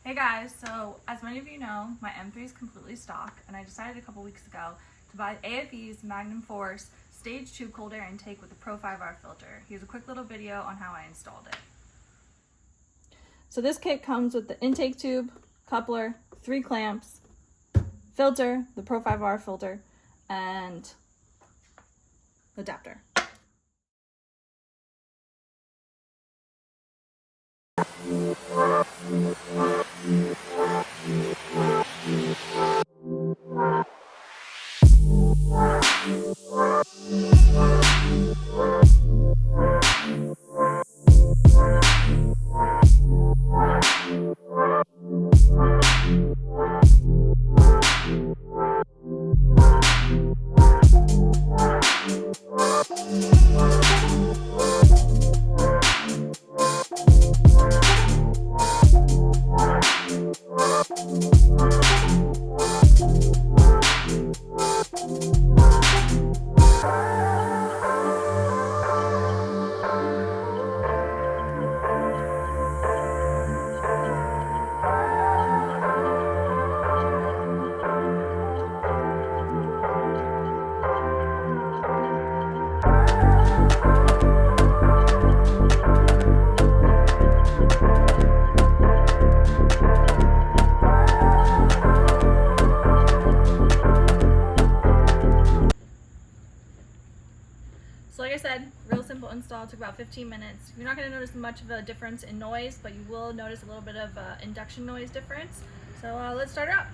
Hey guys, so as many of you know, my M3 is completely stock, and I decided a couple weeks ago to buy aFe's MagnumFORCE Stage 2 cold air intake with a Pro 5R filter. Here's a quick little video on how I installed it. So this kit comes with the intake tube, coupler, 3 clamps, filter, the Pro 5R filter, and adapter. So like I said, real simple install, took about 15 minutes. You're not going to notice much of a difference in noise, but you will notice a little bit of induction noise difference. So let's start it up.